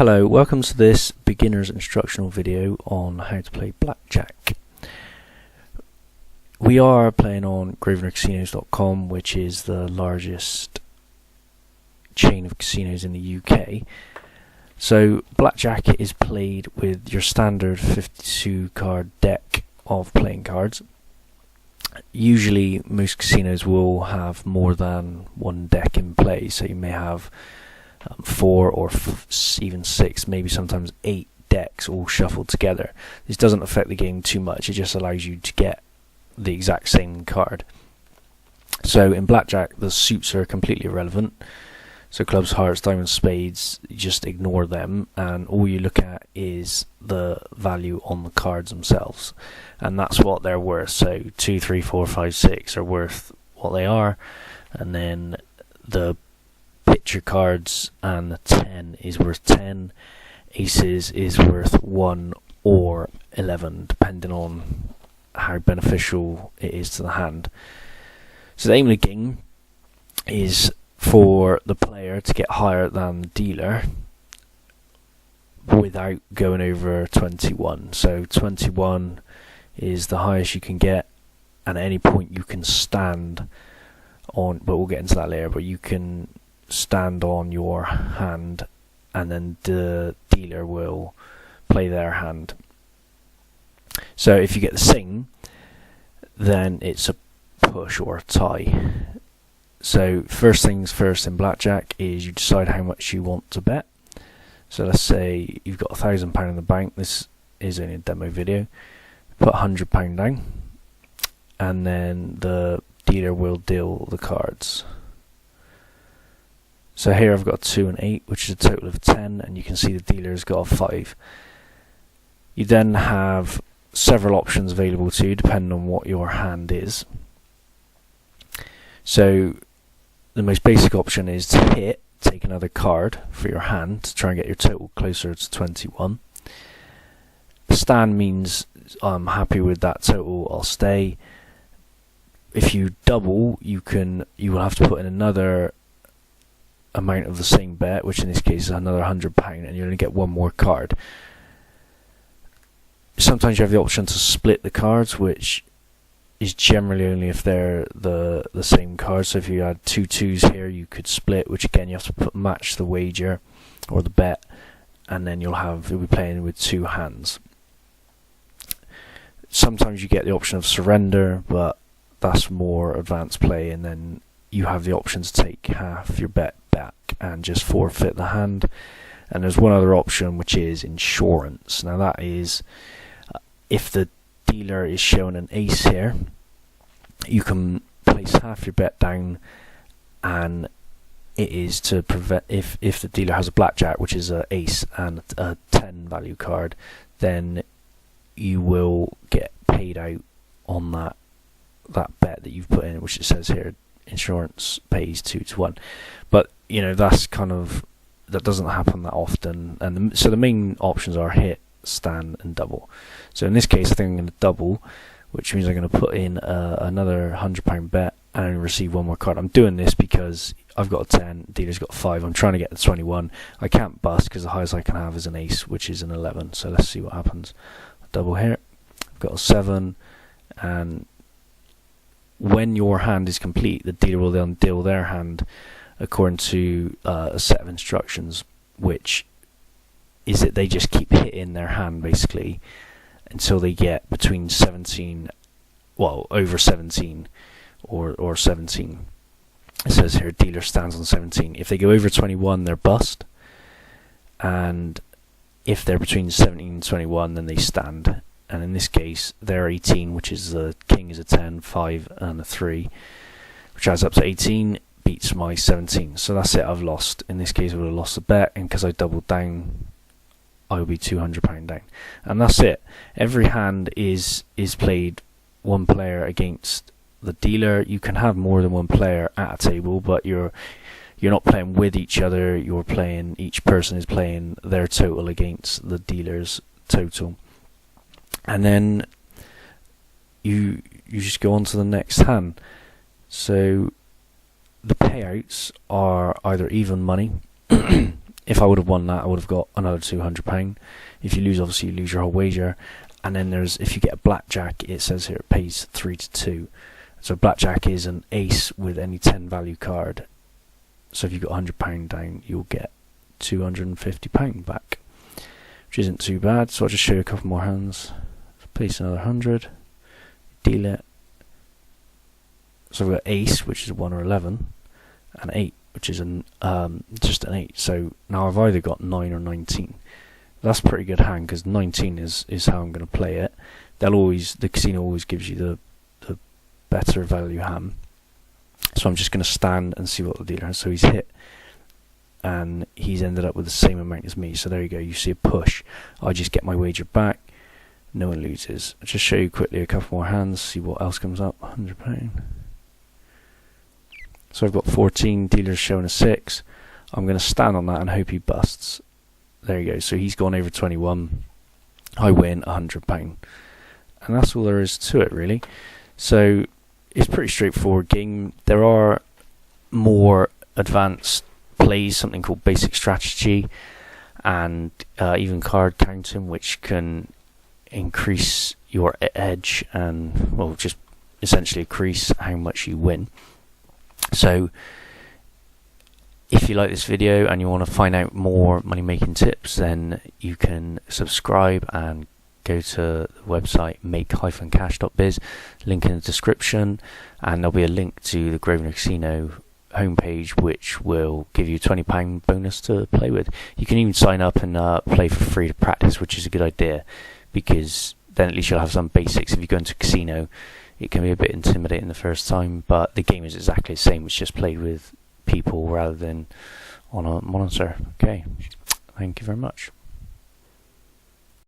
Hello, welcome to this beginner's instructional video on how to play Blackjack. We are playing on GrosvenorCasinos.com, which is the largest chain of casinos in the UK. So Blackjack is played with your standard 52 card deck of playing cards. Usually most casinos will have more than one deck in play, so you may have 4 or even 6, maybe sometimes 8 decks all shuffled together. This doesn't affect the game too much, it just allows you to get the exact same card. So in Blackjack the suits are completely irrelevant, so clubs, hearts, diamonds, spades, you just ignore them, and all you look at is the value on the cards themselves, and that's what they're worth. So 2, 3, 4, 5, 6 are worth what they are, and then the picture cards and the 10 is worth 10, aces is worth 1 or 11 depending on how beneficial it is to the hand. So the aim of the game is for the player to get higher than the dealer without going over 21. So 21 is the highest you can get, and at any point you can stand on, but we'll get into that later, but you can stand on your hand and then the dealer will play their hand. So if you get the same, then it's a push or a tie. So first things first in Blackjack is you decide how much you want to bet. So let's say you've got £1,000 in the bank. This is only a demo video. Put £100 down, and then the dealer will deal the cards. So here I've got a 2 and 8, which is a total of 10, and you can see the dealer's got a 5. You then have several options available to you depending on what your hand is. So the most basic option is to hit, take another card for your hand to try and get your total closer to 21. Stand means I'm happy with that total, I'll stay. If you double, you will have to put in another amount of the same bet, which in this case is another £100, and you only get one more card. Sometimes you have the option to split the cards, which is generally only if they're the same cards. So if you had 2 2s here, you could split, which again you have to match the wager or the bet, and then you'll be playing with 2 hands. Sometimes you get the option of surrender, but that's more advanced play, and then you have the option to take half your bet back and just forfeit the hand. And there's one other option, which is insurance. Now that is if the dealer is showing an ace here, you can place half your bet down, and it is to prevent if the dealer has a blackjack, which is an ace and a 10 value card, then you will get paid out on that bet that you've put in, which it says here insurance pays 2 to 1. But you know, that doesn't happen that often, and so the main options are hit, stand and double. So in this case I think I'm going to double, which means I'm going to put in another £100 bet and receive one more card. I'm doing this because I've got a 10, dealer's got 5, I'm trying to get the 21. I can't bust because the highest I can have is an ace, which is an 11. So let's see what happens. Double here, I've got a 7, and when your hand is complete, the dealer will then deal their hand according to a set of instructions, which is that they just keep hitting their hand basically until they get between 17, well, over 17 or 17. It says here dealer stands on 17. If they go over 21, they're bust, and if they're between 17 and 21, then they stand. And in this case they're 18, which is the king is a 10, 5 and a 3, which adds up to 18, beats my 17. So that's it, I've lost. In this case I would have lost the bet, and because I doubled down I will be £200 down, and that's it. Every hand is played one player against the dealer. You can have more than one player at a table, but you're not playing with each other, each person is playing their total against the dealer's total. And then you just go on to the next hand. So the payouts are either even money if I would have won that, I would have got another £200. If you lose, obviously you lose your whole wager. And then if you get a blackjack, it says here it pays 3 to 2. So blackjack is an ace with any 10 value card. So if you got £100 down, you'll get £250 back, which isn't too bad. So I'll just show you a couple more hands. Place another 100, deal it. So we've got ace, which is a 1 or 11, and 8, which is just an 8. So now I've either got 9 or 19. That's a pretty good hand, because 19 is how I'm going to play it. The casino always gives you the better value hand. So I'm just going to stand and see what the dealer has. So he's hit, and he's ended up with the same amount as me. So there you go. You see a push. I just get my wager back. No one loses. I'll just show you quickly a couple more hands. See what else comes up. £100. So I've got 14. Dealer's showing a 6. I'm going to stand on that and hope he busts. There you go. So he's gone over 21. I win £100. And that's all there is to it, really. So it's a pretty straightforward game. There are more advanced plays, something called basic strategy, and even card counting, which can increase your edge and, well, just essentially increase how much you win. So if you like this video and you want to find out more money making tips, then you can subscribe and go to the website make-cash.biz, link in the description, and there'll be a link to the Grosvenor Casino homepage, which will give you a £20 bonus to play with. You can even sign up and play for free to practice, which is a good idea, because then at least you'll have some basics. If you go into a casino, it can be a bit intimidating the first time, but the game is exactly the same. It's just played with people rather than on a monitor. Okay, thank you very much.